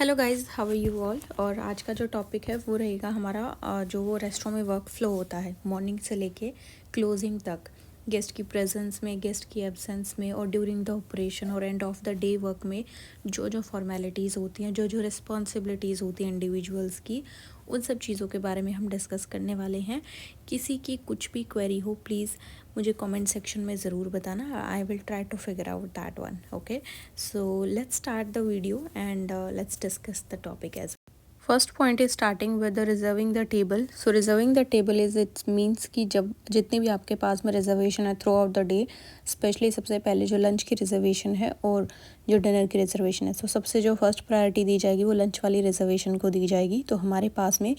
Hello guys, how are you all. और आज का जो टॉपिक है वो रहेगा हमारा जो रेस्टोरेंट में वर्क फ्लो होता है मॉर्निंग से लेके क्लोजिंग तक, गेस्ट की प्रेजेंस में, गेस्ट की एब्सेंस में, और ड्यूरिंग द ऑपरेशन और end of the day work में जो जो फॉर्मेलिटीज़ होती हैं, जो जो रिस्पॉन्सिबिलिटीज़ होती हैं इंडिविजुअल्स की, उन सब चीज़ों के बारे में हम डिस्कस करने वाले हैं। किसी की कुछ भी क्वेरी हो प्लीज़ मुझे कमेंट सेक्शन में ज़रूर बताना। I will try to figure out that one. Okay, so let's start the video and let's discuss the topic as. First point is starting with the reserving the table. So reserving the table is it's means कि जब जितनी भी आपके पास में reservation है throughout the day, specially सबसे पहले जो लंच की रिजर्वेशन है और जो डिनर की रिजर्वेशन है, तो सबसे जो फर्स्ट प्रायोरिटी दी जाएगी वो लंच वाली रिजर्वेशन को दी जाएगी। तो हमारे पास में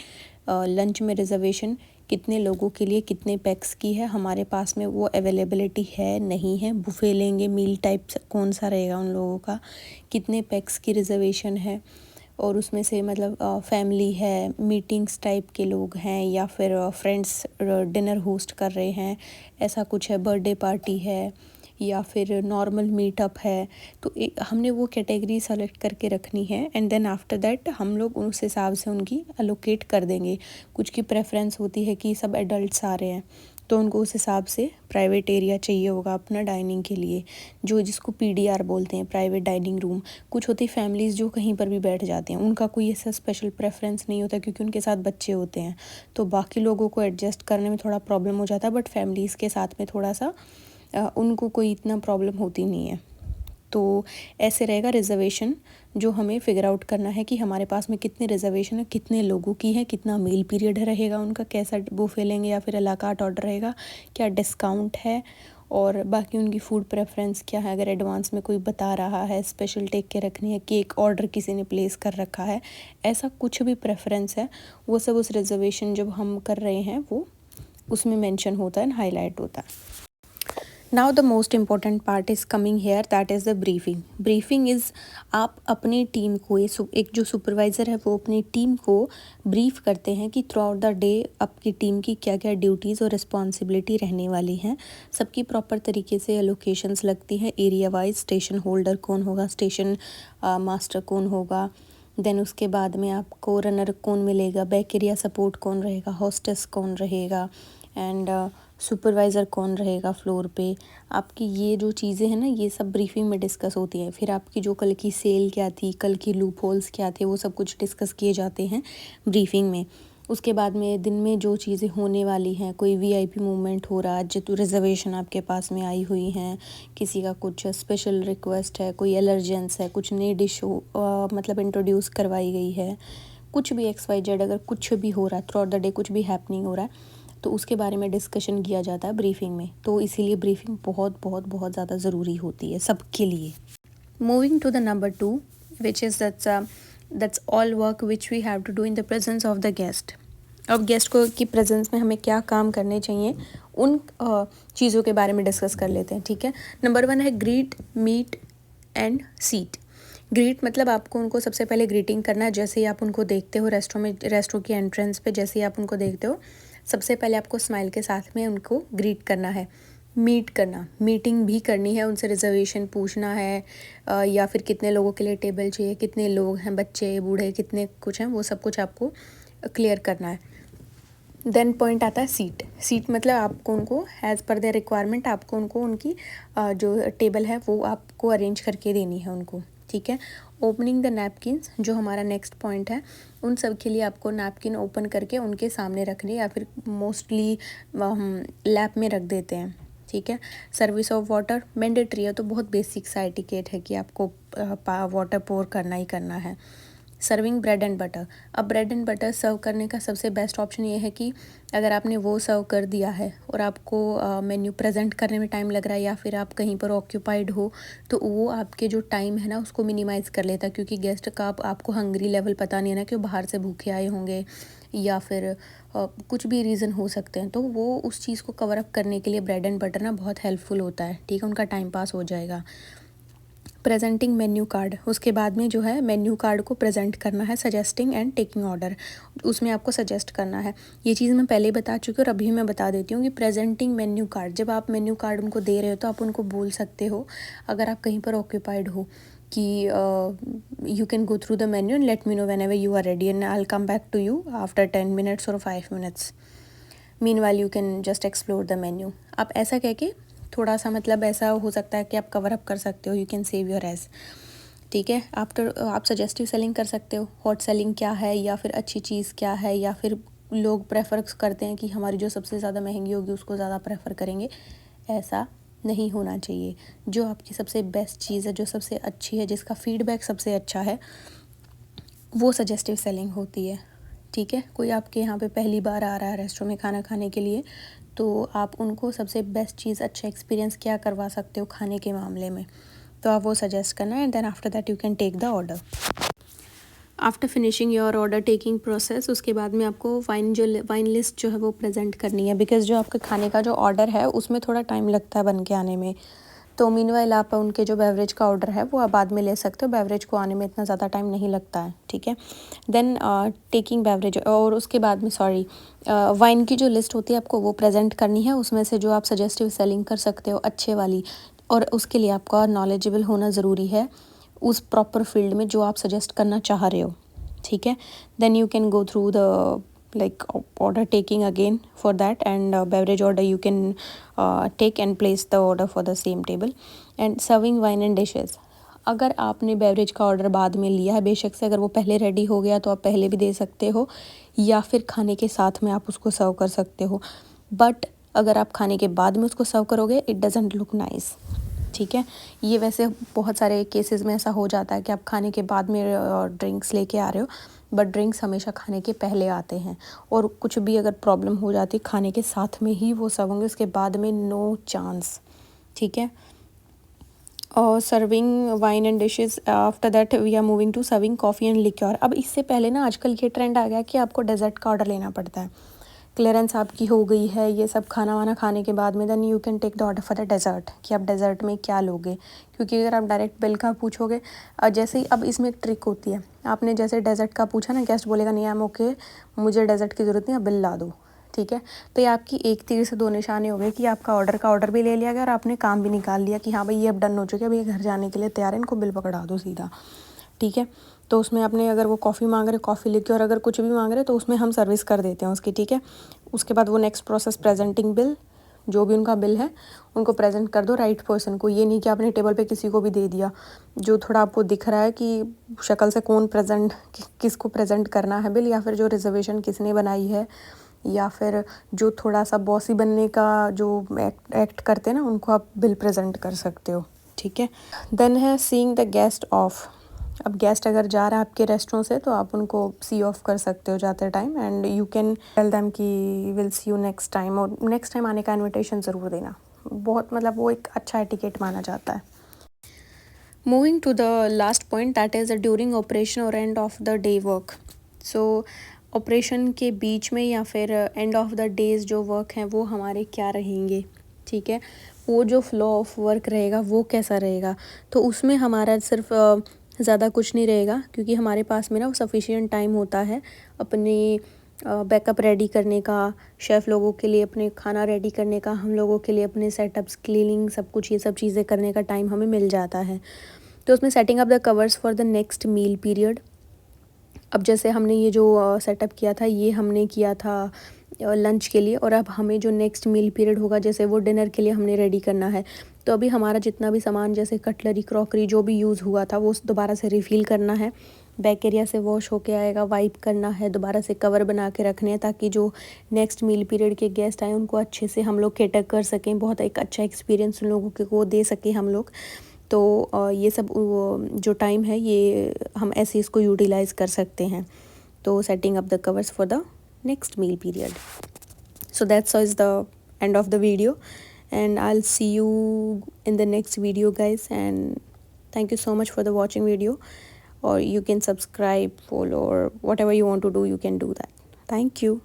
लंच में रिजर्वेशन कितने लोगों के लिए, कितने पैक्स की है, हमारे पास में वो अवेलेबिलिटी है नहीं है, बुफे लेंगे, मील टाइप कौन सा रहेगा उन लोगों का, कितने पैक्स की रिजर्वेशन है, और उसमें से मतलब फैमिली है, मीटिंग्स टाइप के लोग हैं, या फिर फ्रेंड्स डिनर होस्ट कर रहे हैं, ऐसा कुछ है, बर्थडे पार्टी है, या फिर नॉर्मल मीटअप है। तो हमने वो कैटेगरी सेलेक्ट करके रखनी है एंड देन आफ्टर दैट हम लोग उस हिसाब से उनकी अलोकेट कर देंगे। कुछ की प्रेफरेंस होती है कि सब एडल्ट्स आ रहे हैं तो उनको उस हिसाब से प्राइवेट एरिया चाहिए होगा अपना डाइनिंग के लिए, जो जिसको पीडीआर बोलते हैं, प्राइवेट डाइनिंग रूम। कुछ होती फैमिलीज़ जो कहीं पर भी बैठ जाते हैं, उनका कोई ऐसा स्पेशल प्रेफरेंस नहीं होता क्योंकि उनके साथ बच्चे होते हैं, तो बाकी लोगों को एडजस्ट करने में थोड़ा प्रॉब्लम हो जाता है, बट फैमिलीज़ के साथ में थोड़ा सा उनको कोई इतना प्रॉब्लम होती नहीं है। तो ऐसे रहेगा रिज़र्वेशन, जो हमें फिगर आउट करना है कि हमारे पास में कितनी रिज़र्वेशन है, कितने लोगों की है, कितना मील पीरियड रहेगा उनका, कैसा बुफे लेंगे या फिर अला कार्ट ऑर्डर रहेगा, क्या डिस्काउंट है, और बाकी उनकी फूड प्रेफरेंस क्या है। अगर एडवांस में कोई बता रहा है स्पेशल टेक के रखनी है, केक ऑर्डर किसी ने प्लेस कर रखा है, ऐसा कुछ भी प्रेफरेंस है वो सब उस रिज़र्वेशन जब हम कर रहे हैं वो उसमें मेंशन होता है, हाईलाइट होता है। Now the most important part is coming here, that is the briefing. Briefing is आप अपनी टीम को, एक जो सुपरवाइज़र है वो अपनी टीम को ब्रीफ करते हैं कि थ्रू आउट द डे आपकी टीम की क्या क्या ड्यूटीज़ और रिस्पॉन्सिबिलिटी रहने वाली हैं। सबकी प्रॉपर तरीके से लोकेशंस लगती हैं एरिया वाइज, स्टेशन होल्डर कौन होगा, स्टेशन मास्टर कौन होगा, देन उसके बाद में आपको रनर कौन मिलेगा, बैक एरिया सपोर्ट कौन रहेगा, हॉस्टेस कौन रहेगा, एंड सुपरवाइज़र कौन रहेगा फ्लोर पे। आपकी ये जो चीज़ें हैं ना, ये सब ब्रीफिंग में डिस्कस होती हैं। फिर आपकी जो कल की सेल क्या थी, कल की लूप होल्स क्या थे, वो सब कुछ डिस्कस किए जाते हैं ब्रीफिंग में। उसके बाद में दिन में जो चीज़ें होने वाली हैं, कोई वीआईपी मूवमेंट हो रहा है, जो रिजर्वेशन आपके पास में आई हुई हैं, किसी का कुछ स्पेशल रिक्वेस्ट है, कोई एलर्जेंस है, कुछ नई डिश मतलब इंट्रोड्यूस करवाई गई है, कुछ भी XYZ, अगर कुछ भी हो रहा है थ्रू आउट द डे, कुछ भी हैपनिंग हो रहा है, तो उसके बारे में डिस्कशन किया जाता है ब्रीफिंग में। तो इसीलिए ब्रीफिंग बहुत बहुत बहुत ज़्यादा ज़रूरी होती है सबके लिए। Moving to the number 2, which is that's all work which we have to do in the presence of the guest. अब गेस्ट को की प्रेजेंस में हमें क्या काम करने चाहिए, उन चीज़ों के बारे में डिस्कस कर लेते हैं। ठीक है, नंबर 1 है greet, meet and seat. Greet मतलब आपको उनको सबसे पहले ग्रीटिंग करना है। जैसे ही आप उनको देखते हो रेस्टोरेंट की एंट्रेंस पे, जैसे ही आप उनको देखते हो, सबसे पहले आपको स्माइल के साथ में उनको ग्रीट करना है। मीट करना, मीटिंग भी करनी है, उनसे रिजर्वेशन पूछना है, या फिर कितने लोगों के लिए टेबल चाहिए, कितने लोग हैं, बच्चे बूढ़े कितने कुछ हैं, वो सब कुछ आपको क्लियर करना है। देन पॉइंट आता है सीट। सीट मतलब आपको उनको एज़ पर देयर रिक्वायरमेंट आपको उनको उनकी जो टेबल है वो आपको अरेंज करके देनी है उनको। ठीक है, ओपनिंग द नैपकिन्स, जो हमारा नेक्स्ट पॉइंट है, उन सब के लिए आपको नैपकिन ओपन करके उनके सामने रखने, या फिर मोस्टली हम लैप में रख देते हैं। ठीक है, सर्विस ऑफ वाटर मैंडेटरी है, तो बहुत बेसिक सा एटिकेट है कि आपको वाटर पोर करना ही करना है। Serving bread and butter. अब ब्रेड एंड बटर सर्व करने का सबसे बेस्ट ऑप्शन ये है कि अगर आपने वो सर्व कर दिया है और आपको मेन्यू प्रेजेंट करने में टाइम लग रहा है, या फिर आप कहीं पर ऑक्यूपाइड हो, तो वो आपके जो टाइम है ना उसको मिनिमाइज़ कर लेता है, क्योंकि गेस्ट का आपको हंग्री लेवल पता नहीं है ना कि वो बाहर से भूखे आए होंगे, या फिर कुछ भी रीज़न हो सकते हैं। तो वो उस चीज़ को कवर अप करने के लिए ब्रेड एंड बटर ना बहुत हेल्पफुल होता है। ठीक है, उनका टाइम पास हो जाएगा। प्रेजेंटिंग मेन्यू कार्ड, उसके बाद में जो है मेन्यू कार्ड को प्रेजेंट करना है। सजेस्टिंग एंड टेकिंग ऑर्डर, उसमें आपको सजेस्ट करना है। ये चीज़ मैं पहले बता चुकी हूँ और अभी मैं बता देती हूँ कि प्रेजेंटिंग मेन्यू कार्ड, जब आप मेन्यू कार्ड उनको दे रहे हो तो आप उनको बोल सकते हो, अगर आप कहीं पर ऑक्यूपाइड हो, कि you can go through the menu and let me know whenever you are ready and I'll come back to you after 10 minutes or 5 minutes. Meanwhile you can just explore the menu. आप ऐसा कह के थोड़ा सा मतलब ऐसा हो सकता है कि आप कवर अप कर सकते हो. You can save your ass. ठीक है. आप सजेस्टिव सेलिंग कर सकते हो. हॉट सेलिंग क्या है, या फिर अच्छी चीज़ क्या है, या फिर लोग प्रेफर करते हैं कि हमारी जो सबसे ज़्यादा महंगी होगी उसको ज़्यादा प्रेफर करेंगे. ऐसा नहीं होना चाहिए. जो आपकी सबसे बेस्ट चीज़ है, जो सबसे अच्छी है, जिसका फीडबैक सबसे अच्छा है, वो सजेस्टिव सेलिंग होती है. ठीक है. कोई आपके यहाँ पे पहली बार आ रहा है रेस्टोरेंट में खाना खाने के लिए, तो आप उनको सबसे बेस्ट चीज़, अच्छा एक्सपीरियंस क्या करवा सकते हो खाने के मामले में, तो आप वो सजेस्ट करना and then after that you can take the order. After finishing your order taking process, उसके बाद में आपको वाइन लिस्ट जो है वो प्रेजेंट करनी है, बिकॉज़ जो आपके खाने का जो ऑर्डर है उसमें थोड़ा टाइम लगता है बन के आने में. तो मीनवाइल आप उनके जो बेवरेज का ऑर्डर है वो आप बाद में ले सकते हो. बेवरेज को आने में इतना ज़्यादा टाइम नहीं लगता है. ठीक है. देन टेकिंग बेवरेज, और उसके बाद में वाइन की जो लिस्ट होती है आपको वो प्रेजेंट करनी है. उसमें से जो आप सजेस्टिव सेलिंग कर सकते हो अच्छे वाली, और उसके लिए आपका नॉलेजेबल होना ज़रूरी है उस प्रॉपर फील्ड में जो आप सजेस्ट करना चाह रहे हो. ठीक है. Then you can go through the like order taking again for that, and beverage order you can take and place the order for the same table. and serving wine and dishes, अगर आपने beverage का order बाद में लिया है, बेशक से अगर वो पहले रेडी हो गया तो आप पहले भी दे सकते हो, या फिर खाने के साथ में आप उसको सर्व कर सकते हो. बट अगर आप खाने के बाद में उसको सर्व करोगे, इट डजेंट लुक नाइस. ठीक है. ये वैसे बहुत सारे केसेस में ऐसा हो जाता है कि आप खाने के बाद में ड्रिंक्स लेके आ रहे हो, बट ड्रिंक्स हमेशा खाने के पहले आते हैं, और कुछ भी अगर प्रॉब्लम हो जाती है खाने के साथ में ही वो सर्व होंगे, उसके बाद में नो चांस. ठीक है. और serving wine and dishes, after that we are moving to serving coffee and liqueur. अब इससे पहले ना आजकल ये ट्रेंड आ गया कि आपको डेजर्ट का ऑर्डर लेना पड़ता है. क्लियरेंस आपकी हो गई है ये सब खाना वाना खाने के बाद में, then you can take the order for the dessert, कि आप डेजर्ट में क्या लोगे. क्योंकि अगर आप डायरेक्ट बिल का पूछोगे, जैसे ही, अब इसमें एक ट्रिक होती है, आपने जैसे डेजर्ट का पूछा ना, गेस्ट बोलेगा नहीं आई एम ओके, मुझे डेजर्ट की ज़रूरत नहीं, आप बिल ला दो. ठीक है. तो ये आपकी एक तीर से दो निशाने हो गए कि आपका ऑर्डर भी ले लिया गया और आपने काम भी निकाल लिया कि हाँ भाई ये अब डन हो चुके हैं, अभी घर जाने के लिए तैयार है, इनको बिल पकड़ा दो सीधा. ठीक है. तो उसमें आपने, अगर वो कॉफ़ी मांग रहे, कॉफ़ी लिखी, और अगर कुछ भी मांग रहे तो उसमें हम सर्विस कर देते हैं उसकी. ठीक है. उसके बाद वो नेक्स्ट प्रोसेस प्रेजेंटिंग बिल, जो भी उनका बिल है उनको प्रेजेंट कर दो राइट पर्सन को. ये नहीं कि आपने टेबल पे किसी को भी दे दिया, जो थोड़ा आपको दिख रहा है कि शक्ल से कौन किसको प्रेजेंट करना है बिल, या फिर जो रिजर्वेशन किसने बनाई है, या फिर जो थोड़ा सा बॉसी बनने का जो एक्ट करते हैं ना, उनको आप बिल प्रेजेंट कर सकते हो. ठीक है. देन है सीइंग द गेस्ट ऑफ. अब गेस्ट अगर जा रहा है आपके रेस्टोरेंट से, तो आप उनको सी ऑफ कर सकते हो जाते time, and you can tell them कि will see you next time, और नेक्स्ट टाइम आने का इन्विटेशन ज़रूर देना. बहुत मतलब वो एक अच्छा एटिकेट माना जाता है. Moving to the last point, that is during operation और end of the day work. So operation के बीच में या फिर एंड ऑफ द डेज जो वर्क हैं वो हमारे क्या रहेंगे. ठीक है. वो जो फ्लो ऑफ वर्क रहेगा वो कैसा रहेगा, तो उसमें हमारा सिर्फ ज़्यादा कुछ नहीं रहेगा, क्योंकि हमारे पास में ना वो सफिशिएंट टाइम होता है अपने बैकअप रेडी करने का, शेफ़ लोगों के लिए अपने खाना रेडी करने का, हम लोगों के लिए अपने सेटअप्स, क्लीनिंग, सब कुछ ये सब चीज़ें करने का टाइम हमें मिल जाता है. तो उसमें setting up the covers for the next meal period. अब जैसे हमने ये जो सेटअप किया था, ये हमने किया था लंच के लिए, और अब हमें जो नेक्स्ट मील पीरियड होगा, जैसे वो डिनर के लिए हमने रेडी करना है. तो अभी हमारा जितना भी सामान, जैसे कटलरी, क्रॉकरी, जो भी यूज़ हुआ था, वो दोबारा से रिफ़िल करना है. बैक एरिया से वॉश होके आएगा, वाइप करना है, दोबारा से कवर बना के रखने हैं, ताकि जो नेक्स्ट मील पीरियड के गेस्ट आए उनको अच्छे से हम लोग कैटर कर सकें, बहुत एक अच्छा एक्सपीरियंस उन लोगों को दे सकें हम लोग. तो ये सब जो टाइम है ये हम ऐसे इसको यूटिलाइज़ कर सकते हैं. तो setting up the covers for the next meal period. So that's is the end of the video, and I'll see you in the next video, guys, and thank you so much for the watching video. Or you can subscribe, follow, or whatever you want to do, you can do that. Thank you.